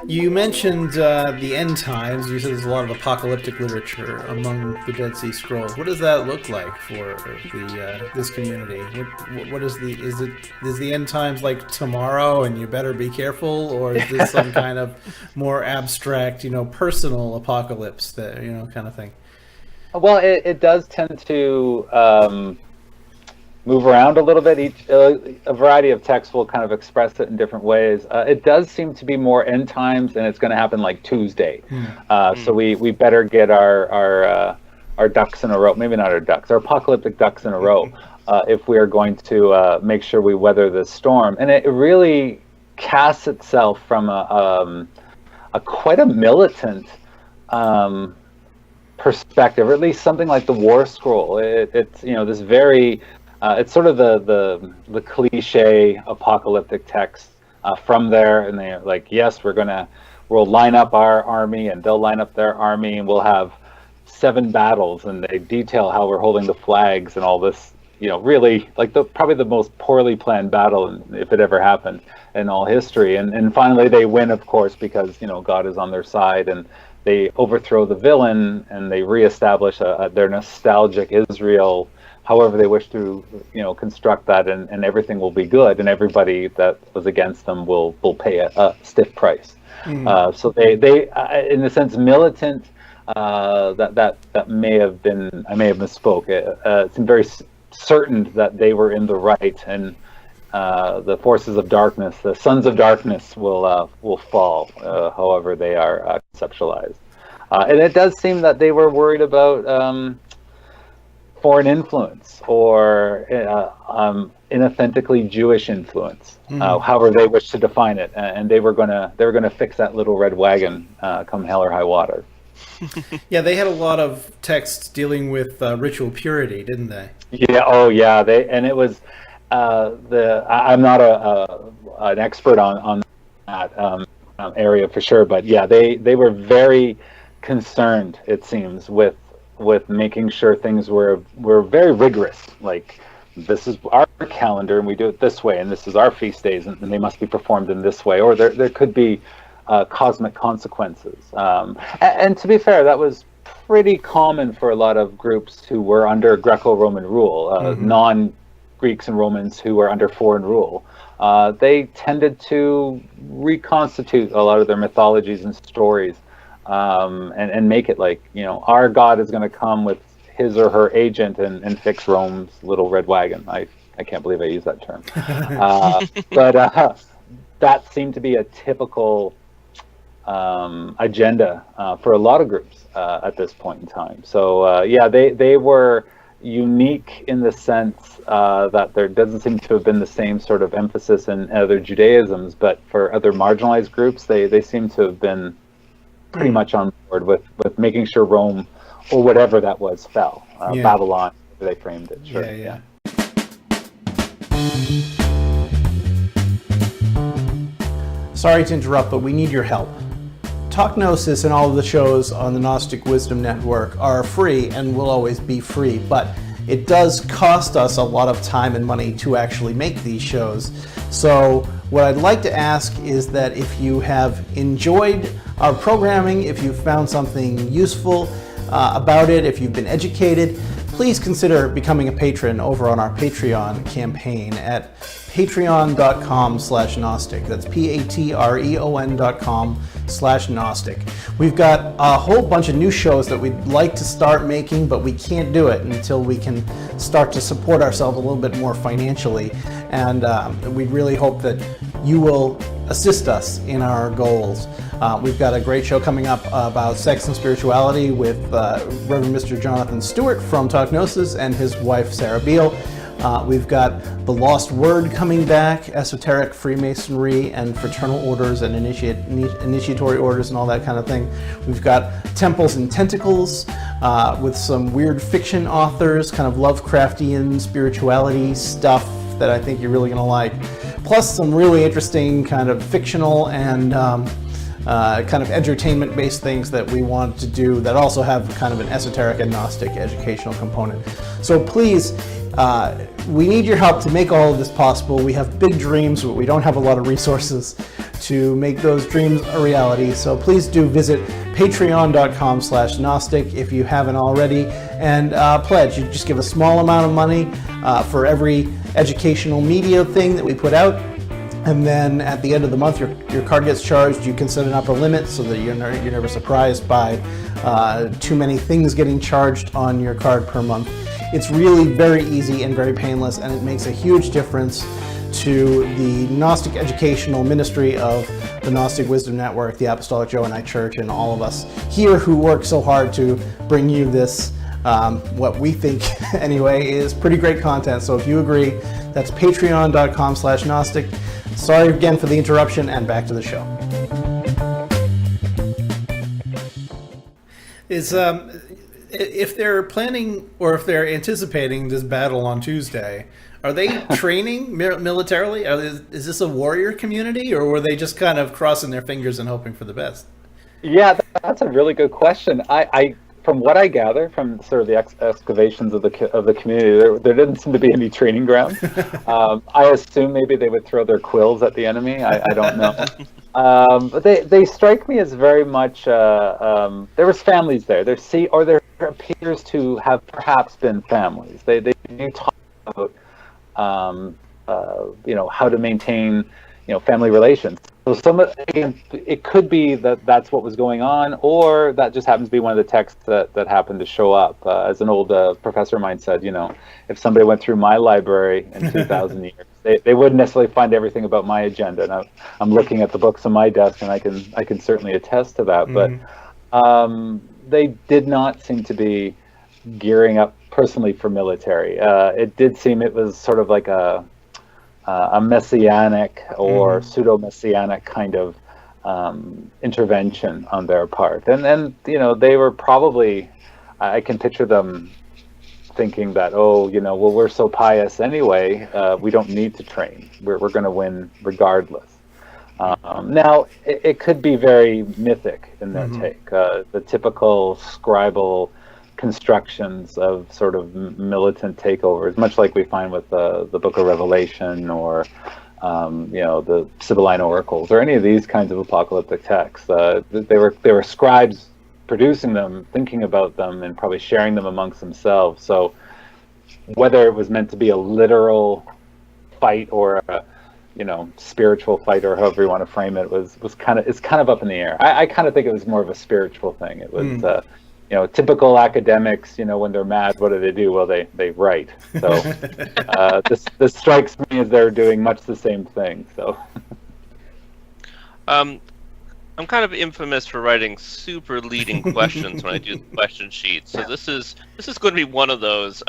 You mentioned the end times. You said there's a lot of apocalyptic literature among the Dead Sea Scrolls. What does that look like for the this community? What is the end times like tomorrow, and you better be careful, or is this some kind of more abstract, personal apocalypse that kind of thing? Well, it does tend to move around a little bit. A variety of texts will kind of express it in different ways. It does seem to be more end times, and it's going to happen like Tuesday. So we better get our ducks in a row. Maybe not our ducks, our apocalyptic ducks in a row, if we are going to make sure we weather this storm. And it really casts itself from a quite a militant perspective, or at least something like the War Scroll. It's this very it's sort of the cliche apocalyptic text from there, and they're like, yes, we'll line up our army, and they'll line up their army, and we'll have 7 battles, and they detail how we're holding the flags and all this. Really like probably the most poorly planned battle, if it ever happened, in all history. And finally they win, of course, because God is on their side, and they overthrow the villain, and they reestablish their nostalgic Israel, however they wish to, construct that, and everything will be good, and everybody that was against them will pay a stiff price. So they in a sense, militant. That may have been, I may have misspoke. It's very certain that they were in the right, and the forces of darkness, the sons of darkness, will fall, however they are conceptualized. And it does seem that they were worried about foreign influence, or inauthentically Jewish influence, however they wish to define it, and they were gonna fix that little red wagon come hell or high water. Yeah, they had a lot of texts dealing with ritual purity, didn't they? Yeah. Oh, yeah. And it was I'm not an expert on that area for sure, but yeah, they were very concerned, it seems, with making sure things were very rigorous. Like, this is our calendar, and we do it this way, and this is our feast days, and they must be performed in this way, or there could be cosmic consequences. And to be fair, that was pretty common for a lot of groups who were under Greco-Roman rule, non-Greeks and Romans who were under foreign rule. They tended to reconstitute a lot of their mythologies and stories, and make it like, our God is going to come with his or her agent and fix Rome's little red wagon. I can't believe I used that term. But that seemed to be a typical agenda for a lot of groups at this point in time. So yeah, they were unique in the sense that there doesn't seem to have been the same sort of emphasis in other Judaisms, but for other marginalized groups, they seem to have been pretty much on board with making sure Rome, or whatever that was, fell. Babylon, they framed it. Sure. Yeah. Sorry to interrupt, but we need your help. Talk Gnosis and all of the shows on the Gnostic Wisdom Network are free and will always be free, but it does cost us a lot of time and money to actually make these shows. So what I'd like to ask is that if you have enjoyed our programming, if you've found something useful about it, if you've been educated, please consider becoming a patron over on our Patreon campaign at patreon.com/Gnostic. That's patreon.com/Gnostic. We've got a whole bunch of new shows that we'd like to start making, but we can't do it until we can start to support ourselves a little bit more financially. And we really hope that you will assist us in our goals. We've got a great show coming up about sex and spirituality with Reverend Mr. Jonathan Stewart from Talk Gnosis and his wife Sarah Beale. We've got the Lost Word coming back, esoteric Freemasonry and fraternal orders and initiatory orders and all that kind of thing. We've got Temples and Tentacles with some weird fiction authors, kind of Lovecraftian spirituality stuff that I think you're really going to like. Plus some really interesting kind of fictional and kind of entertainment-based things that we want to do that also have kind of an esoteric and Gnostic educational component. So please, we need your help to make all of this possible. We have big dreams, but we don't have a lot of resources to make those dreams a reality. So please do visit patreon.com/Gnostic if you haven't already, and pledge. You just give a small amount of money for every educational media thing that we put out. And then at the end of the month, your card gets charged. You can set an upper limit so that you're never surprised by too many things getting charged on your card per month. It's really very easy and very painless, and it makes a huge difference to the Gnostic educational ministry of the Gnostic Wisdom Network, the Apostolic Johannite Church, and all of us here who work so hard to bring you this, what we think anyway, is pretty great content. So if you agree, that's patreon.com/Gnostic. Sorry again for the interruption, and back to the show. If they're planning or if they're anticipating this battle on Tuesday, are they training militarily? Is this a warrior community, or were they just kind of crossing their fingers and hoping for the best? Yeah, that's a really good question. I from what I gather from sort of the excavations of the community, there didn't seem to be any training ground. I assume maybe they would throw their quills at the enemy. I don't know. But they strike me as very much. There was families there. There appears to have perhaps been families. They do talk about how to maintain family relations. So it could be that that's what was going on, or that just happens to be one of the texts that happened to show up. As an old professor of mine said, if somebody went through my library in 2,000 years, they wouldn't necessarily find everything about my agenda. And I'm looking at the books on my desk, and I can certainly attest to that. Mm-hmm. But they did not seem to be gearing up personally for military. It did seem it was sort of like a messianic or pseudo-messianic kind of intervention on their part. And they were probably, I can picture them thinking that, we're so pious anyway, we don't need to train. We're going to win regardless. Now, it could be very mythic in their take. The typical scribal constructions of sort of militant takeovers, much like we find with the Book of Revelation or the Sibylline oracles or any of these kinds of apocalyptic texts. They were scribes producing them, thinking about them, and probably sharing them amongst themselves. So whether it was meant to be a literal fight or a spiritual fight, or however you want to frame it, it's kind of up in the air. I kind of think it was more of a spiritual thing. It was typical academics, when they're mad, what do? Well, they write. So this strikes me as they're doing much the same thing. So I'm kind of infamous for writing super leading questions when I do the question sheet. So this is going to be one of those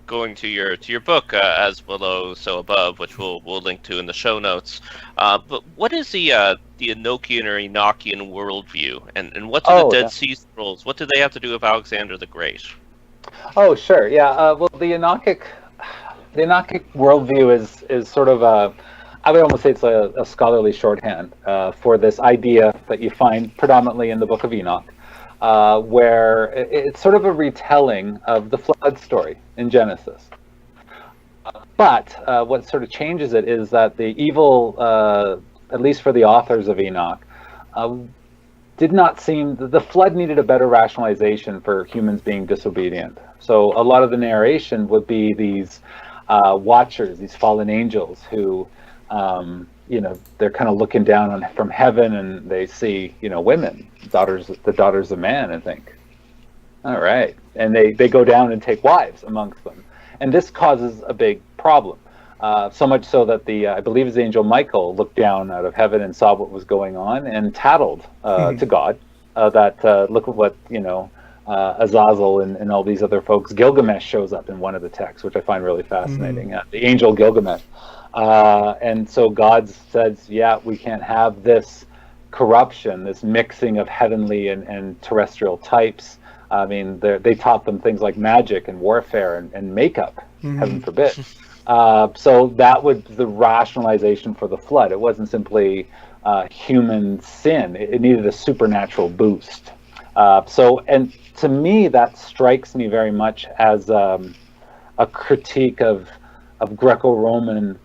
going to your book, As Below, So Above, which we'll link to in the show notes. But what is the Enochian or Enochian worldview, and what do the Dead Sea Scrolls? What do they have to do with Alexander the Great? Oh, sure, yeah. Well, the Enochic worldview is sort of I would almost say it's a scholarly shorthand for this idea that you find predominantly in the Book of Enoch. Where it's sort of a retelling of the flood story in Genesis. But what sort of changes it is that the evil, at least for the authors of Enoch, did not seem, the flood needed a better rationalization for humans being disobedient. So a lot of the narration would be these watchers, these fallen angels who, they're kind of looking down from heaven, and they see, women, the daughters of man, and think, all right. And they go down and take wives amongst them. And this causes a big problem. So much so that I believe it's the angel Michael looked down out of heaven and saw what was going on and tattled to God that look at what, Azazel and all these other folks. Gilgamesh shows up in one of the texts, which I find really fascinating. The angel Gilgamesh. And so God says, we can't have this corruption, this mixing of heavenly and terrestrial types. I mean, they taught them things like magic and warfare and makeup, heaven forbid. So that was the rationalization for the flood. It wasn't simply human sin. It needed a supernatural boost. And to me, that strikes me very much as a critique of Greco-Roman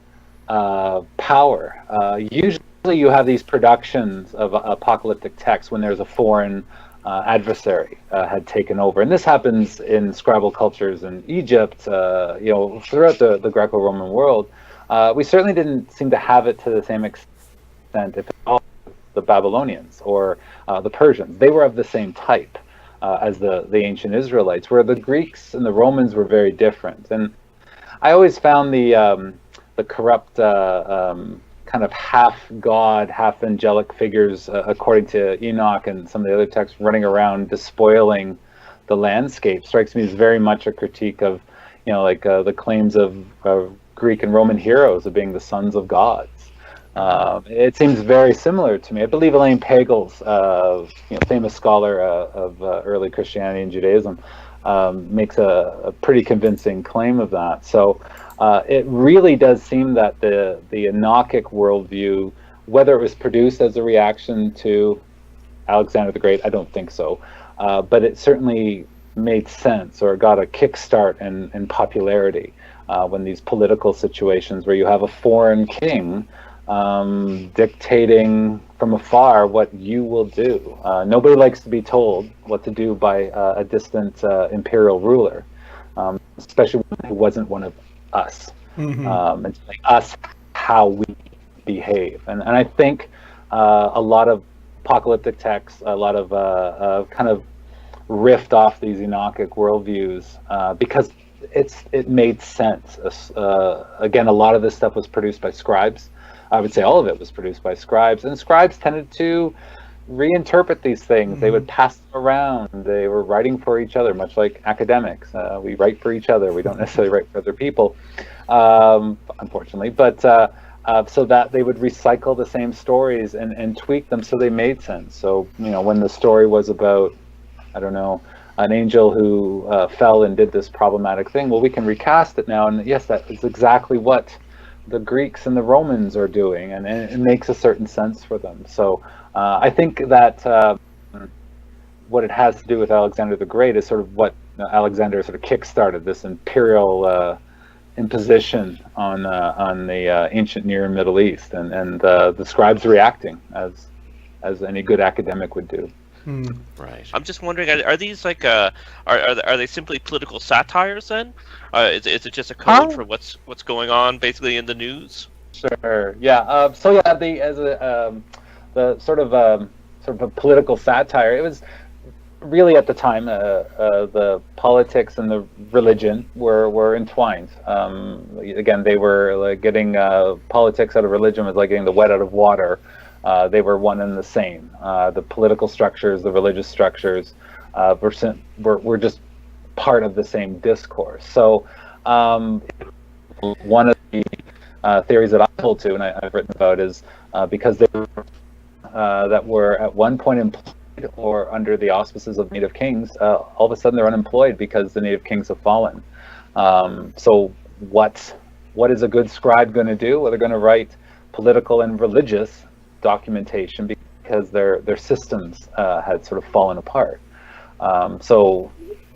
power. Usually you have these productions of apocalyptic texts when there's a foreign adversary had taken over, and this happens in scribal cultures in Egypt, throughout the Greco-Roman world. We certainly didn't seem to have it to the same extent, if at all, the Babylonians or the Persians. They were of the same type as the ancient Israelites, where the Greeks and the Romans were very different. And I always found the corrupt kind of half god, half angelic figures, according to Enoch and some of the other texts, running around despoiling the landscape, strikes me as very much a critique of, the claims of Greek and Roman heroes of being the sons of gods. It seems very similar to me. I believe Elaine Pagels, famous scholar of early Christianity and Judaism, makes a pretty convincing claim of that. So it really does seem that the Enochic worldview, whether it was produced as a reaction to Alexander the Great, I don't think so, but it certainly made sense, or got a kickstart in popularity when these political situations where you have a foreign king dictating from afar what you will do. Nobody likes to be told what to do by a distant imperial ruler, especially when he wasn't one of us. And telling us how we behave. And I think a lot of apocalyptic texts, a lot of kind of riffed off these Enochic worldviews because it made sense. Again, a lot of this stuff was produced by scribes. I would say all of it was produced by scribes, and scribes tended to reinterpret these things. They would pass them around. They were writing for each other, much like academics. We write for each other. We don't necessarily write for other people, unfortunately. But so that they would recycle the same stories and tweak them so they made sense. So, when the story was about, I don't know, an angel who fell and did this problematic thing, well, we can recast it now. And yes, that is exactly what the Greeks and the Romans are doing, and it makes a certain sense for them. So I think that what it has to do with Alexander the Great is sort of what Alexander sort of kickstarted, this imperial imposition on the ancient Near and Middle East, and the scribes reacting as any good academic would do. Right. I'm just wondering, are these like are they simply political satires then? Is it just a code for what's going on basically in the news? Sure. Yeah. The sort of a political satire. It was really at the time the politics and the religion were entwined. Again, they were like getting politics out of religion was like getting the wet out of water. They were one and the same. The political structures, the religious structures, were just part of the same discourse. So one of the theories that I hold to, and I've written about, is because they were that were at one point employed or under the auspices of native kings, all of a sudden they're unemployed because the native kings have fallen. So what is a good scribe going to do? Well, they're going to write political and religious documentation because their systems had sort of fallen apart. So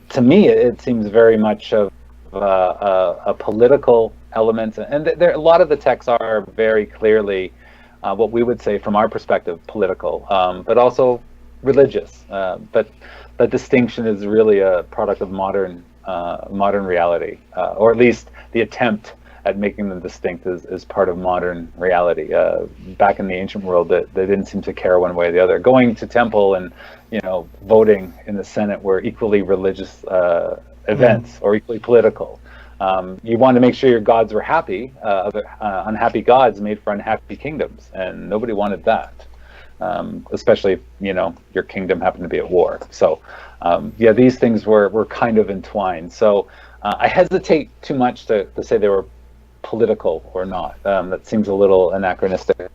to me, it seems very much of a political element, and a lot of the texts are very clearly what we would say from our perspective political, but also religious. But the distinction is really a product of modern reality, or at least the attempt at making them distinct is part of modern reality. Back in the ancient world, they didn't seem to care one way or the other. Going to temple and voting in the Senate were equally religious events or equally political. You wanted to make sure your gods were happy. Unhappy gods made for unhappy kingdoms, and nobody wanted that. Especially if your kingdom happened to be at war. So these things were kind of entwined. So I hesitate too much to say they were political or not. That seems a little anachronistic.